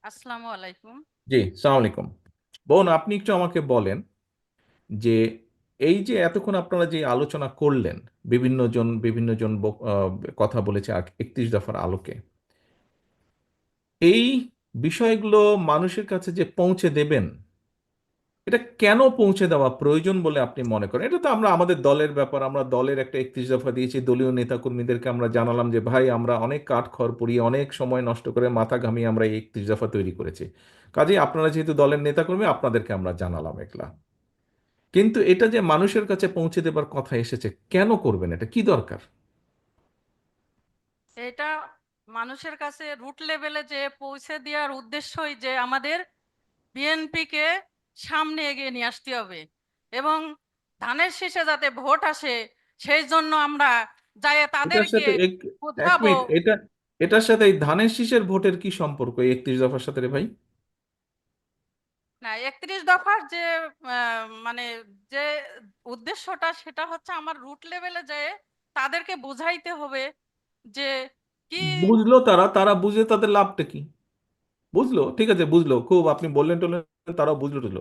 আসসালামু আলাইকুম। জি, সালাম আলাইকুম। বোন, আপনি একটু আমাকে বলেন যে এই যে এতক্ষণ আপনারা যে আলোচনা করলেন, বিভিন্ন জন কথা বলেছে 31 দফার আলোকে, এই বিষয়গুলো মানুষের কাছে যে পৌঁছে দেবেন, এটা কেন পৌঁছে দেওয়া প্রয়োজন বলে আপনি মনে করেন? এটা তো আমরা আমাদের দলের ব্যাপার, আমরা দলের একটা 31 দফা দিয়েছি, দলীয় নেতাকর্মীদেরকে আমরা জানালাম যে ভাই, আমরা অনেক কাঠখড় পুড়িয়ে অনেক সময় নষ্ট করে মাথা ঘামিয়ে আমরা এই 31 দফা তৈরি করেছি। কাজেই আপনারা যেহেতু দলের নেতাকর্মী, আপনাদেরকে আমরা জানালাম এগুলা। কিন্তু এটা যে মানুষের কাছে পৌঁছে দেবার কথা এসেছে, কেন করবেন? এটা কি দরকার? এটা মানুষের কাছে রুট লেভেলে যে পৌঁছে দেওয়ার উদ্দেশ্যই যে আমাদের বিএনপিকে সামনে এগিয়ে নিয়ে আসতে হবে এবং ধানের শীষে যাতে ভোট আসে সেই জন্য আমরা যাই এটার তাদেরকে সাথে এক বোঝাবো। মিনিট, এটার সাথে এই ধানের শীষের ভোটের কি সম্পর্ক এই 31 দফার সাথে রে ভাই? না, 31 দফার যে মানে যে উদ্দেশ্যটা সেটা হচ্ছে আমার রুট লেভেলে যে তাদেরকে বুঝাইতে হবে যে কি। বুঝলো তারা, বুঝে তাদের লাভটা কি? বুঝলো, ঠিক আছে, বুঝলো, খুব আপনি বললেন টললেন, তারাও বুঝলো টুঝলো।